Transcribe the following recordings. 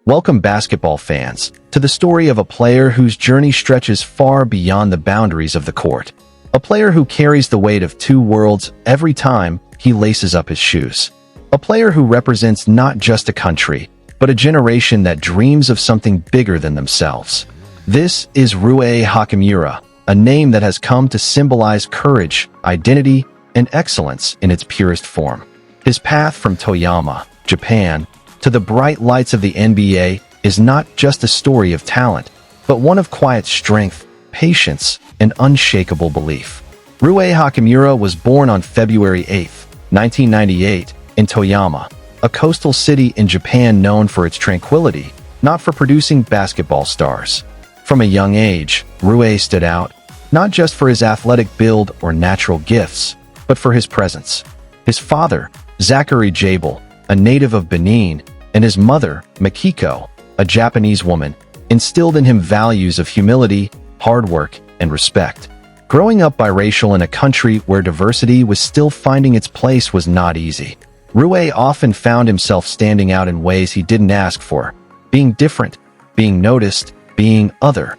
Welcome, basketball fans, to the story of a player whose journey stretches far beyond the boundaries of the court. A player who carries the weight of two worlds every time he laces up his shoes. A player who represents not just a country, but a generation that dreams of something bigger than themselves. This is Rui Hachimura, a name that has come to symbolize courage, identity, and excellence in its purest form. His path from Toyama, Japan, to the bright lights of the NBA is not just a story of talent, but one of quiet strength, patience, and unshakable belief. Rui Hachimura was born on February 8, 1998, in Toyama, a coastal city in Japan known for its tranquility, not for producing basketball stars. From a young age, Rui stood out, not just for his athletic build or natural gifts, but for his presence. His father, Zachary Jabel, a native of Benin, and his mother, Makiko, a Japanese woman, instilled in him values of humility, hard work, and respect. Growing up biracial in a country where diversity was still finding its place was not easy. Rui often found himself standing out in ways he didn't ask for, being different, being noticed, being other.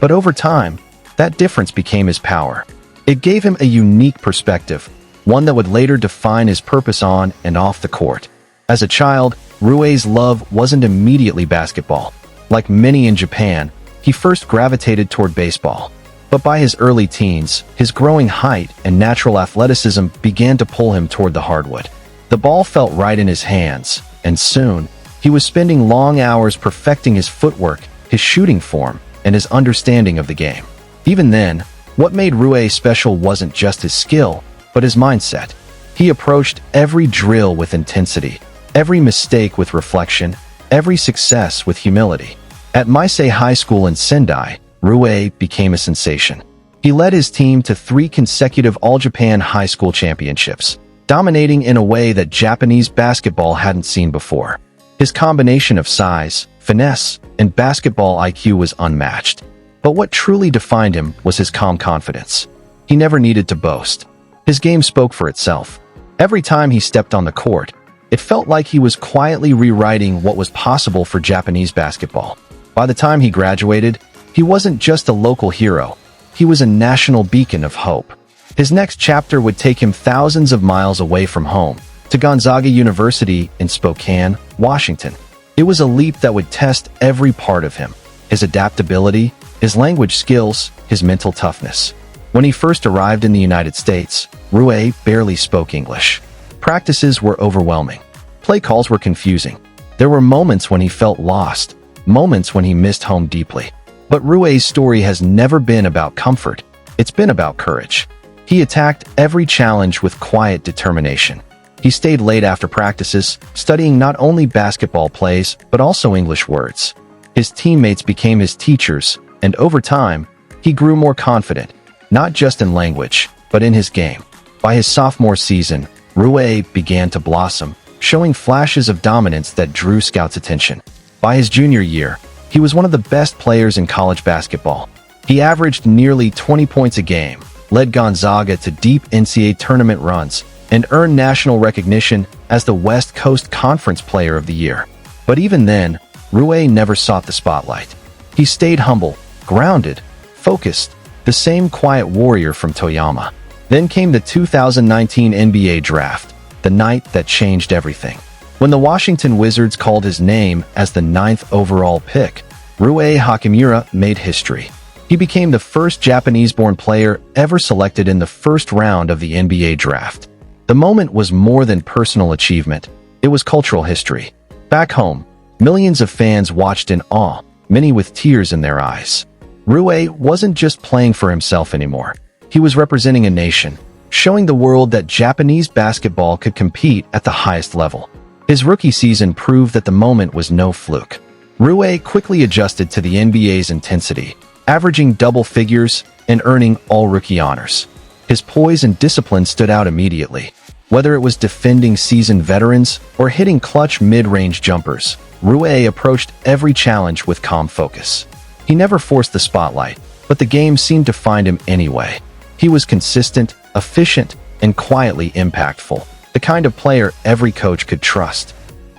But over time, that difference became his power. It gave him a unique perspective, one that would later define his purpose on and off the court. As a child, Rui's love wasn't immediately basketball. Like many in Japan, he first gravitated toward baseball. But by his early teens, his growing height and natural athleticism began to pull him toward the hardwood. The ball felt right in his hands, and soon, he was spending long hours perfecting his footwork, his shooting form, and his understanding of the game. Even then, what made Rui special wasn't just his skill, but his mindset. He approached every drill with intensity, every mistake with reflection, every success with humility. At Meisei High School in Sendai, Rui became a sensation. He led his team to 3 consecutive All-Japan High School championships, dominating in a way that Japanese basketball hadn't seen before. His combination of size, finesse, and basketball IQ was unmatched. But what truly defined him was his calm confidence. He never needed to boast. His game spoke for itself. Every time he stepped on the court, it felt like he was quietly rewriting what was possible for Japanese basketball. By the time he graduated, he wasn't just a local hero. He was a national beacon of hope. His next chapter would take him thousands of miles away from home, to Gonzaga University in Spokane, Washington. It was a leap that would test every part of him: his adaptability, his language skills, his mental toughness. When he first arrived in the United States, Rui barely spoke English. Practices were overwhelming. Play calls were confusing. There were moments when he felt lost, moments when he missed home deeply. But Rui's story has never been about comfort. It's been about courage. He attacked every challenge with quiet determination. He stayed late after practices, studying not only basketball plays, but also English words. His teammates became his teachers, and over time, he grew more confident, not just in language, but in his game. By his sophomore season, Rui began to blossom, showing flashes of dominance that drew scouts' attention. By his junior year, he was one of the best players in college basketball. He averaged nearly 20 points a game, led Gonzaga to deep NCAA tournament runs, and earned national recognition as the West Coast Conference Player of the Year. But even then, Rui never sought the spotlight. He stayed humble, grounded, focused, the same quiet warrior from Toyama. Then came the 2019 NBA Draft, the night that changed everything. When the Washington Wizards called his name as the 9th overall pick, Rui Hachimura made history. He became the first Japanese-born player ever selected in the first round of the NBA Draft. The moment was more than personal achievement. It was cultural history. Back home, millions of fans watched in awe, many with tears in their eyes. Rui wasn't just playing for himself anymore. He was representing a nation, showing the world that Japanese basketball could compete at the highest level. His rookie season proved that the moment was no fluke. Rui quickly adjusted to the NBA's intensity, averaging double figures and earning all-rookie honors. His poise and discipline stood out immediately. Whether it was defending seasoned veterans or hitting clutch mid-range jumpers, Rui approached every challenge with calm focus. He never forced the spotlight, but the game seemed to find him anyway. He was consistent, efficient, and quietly impactful, the kind of player every coach could trust.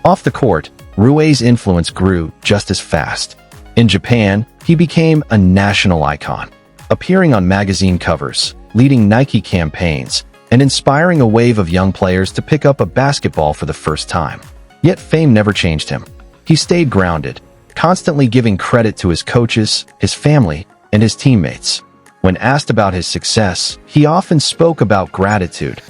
Off the court, Rui's influence grew just as fast. In Japan, he became a national icon, appearing on magazine covers, leading Nike campaigns, and inspiring a wave of young players to pick up a basketball for the first time. Yet fame never changed him. He stayed grounded, constantly giving credit to his coaches, his family, and his teammates. When asked about his success, he often spoke about gratitude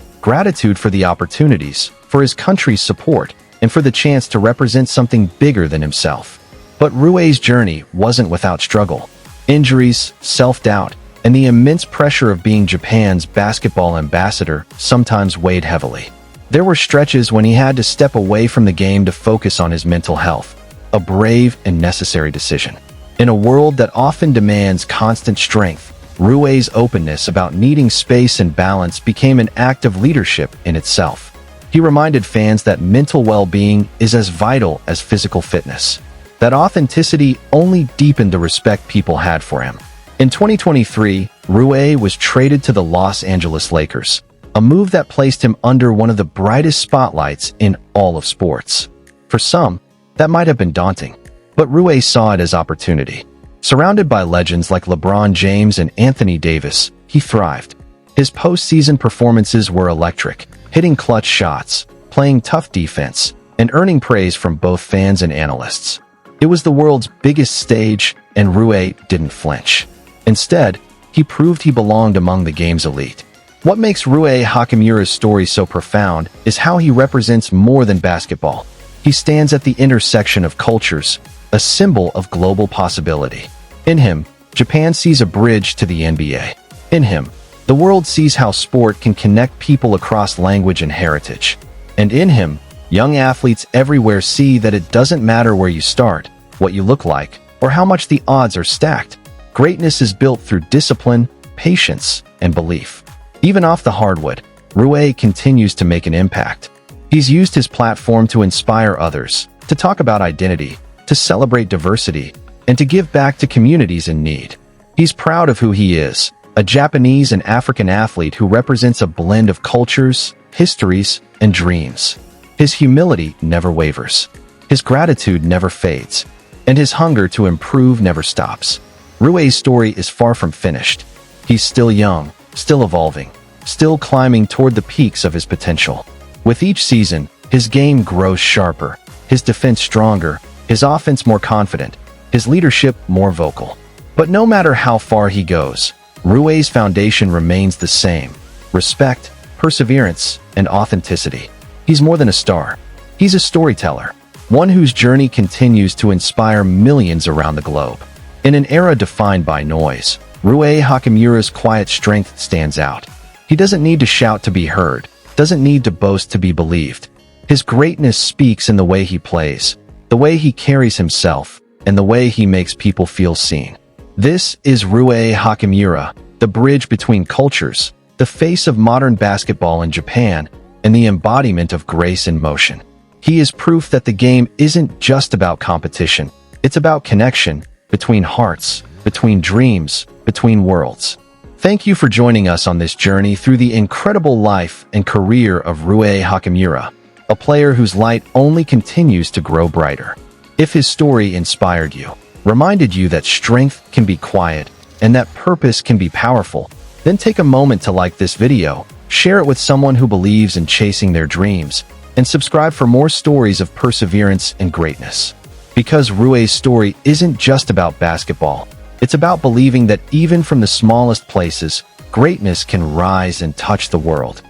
for the opportunities, for his country's support, and for the chance to represent something bigger than himself. But Rui's journey wasn't without struggle. Injuries, self-doubt, and the immense pressure of being Japan's basketball ambassador sometimes weighed heavily. There were stretches when he had to step away from the game to focus on his mental health, a brave and necessary decision. In a world that often demands constant strength, Rui's openness about needing space and balance became an act of leadership in itself. He reminded fans that mental well-being is as vital as physical fitness. That authenticity only deepened the respect people had for him. In 2023, Rui was traded to the Los Angeles Lakers, a move that placed him under one of the brightest spotlights in all of sports. For some, that might have been daunting, but Rui saw it as opportunity. Surrounded by legends like LeBron James and Anthony Davis, he thrived. His postseason performances were electric, hitting clutch shots, playing tough defense, and earning praise from both fans and analysts. It was the world's biggest stage, and Rui didn't flinch. Instead, he proved he belonged among the game's elite. What makes Rui Hachimura's story so profound is how he represents more than basketball. He stands at the intersection of cultures, a symbol of global possibility. In him, Japan sees a bridge to the NBA. In him, the world sees how sport can connect people across language and heritage. And in him, young athletes everywhere see that it doesn't matter where you start, what you look like, or how much the odds are stacked. Greatness is built through discipline, patience, and belief. Even off the hardwood, Rui continues to make an impact. He's used his platform to inspire others, to talk about identity, to celebrate diversity, and to give back to communities in need. He's proud of who he is, a Japanese and African athlete who represents a blend of cultures, histories, and dreams. His humility never wavers. His gratitude never fades. And his hunger to improve never stops. Rui's story is far from finished. He's still young, still evolving, still climbing toward the peaks of his potential. With each season, his game grows sharper, his defense stronger, his offense more confident, his leadership more vocal. But no matter how far he goes, Rui's foundation remains the same: respect, perseverance, and authenticity. He's more than a star. He's a storyteller, one whose journey continues to inspire millions around the globe. In an era defined by noise, Rui Hachimura's quiet strength stands out. He doesn't need to shout to be heard, doesn't need to boast to be believed. His greatness speaks in the way he plays, the way he carries himself, and the way he makes people feel seen. This is Rui Hachimura, the bridge between cultures, the face of modern basketball in Japan, and the embodiment of grace in motion. He is proof that the game isn't just about competition. It's about connection, between hearts, between dreams, between worlds. Thank you for joining us on this journey through the incredible life and career of Rui Hachimura, a player whose light only continues to grow brighter. If his story inspired you, reminded you that strength can be quiet, and that purpose can be powerful, then take a moment to like this video, share it with someone who believes in chasing their dreams, and subscribe for more stories of perseverance and greatness. Because Rui's story isn't just about basketball, it's about believing that even from the smallest places, greatness can rise and touch the world.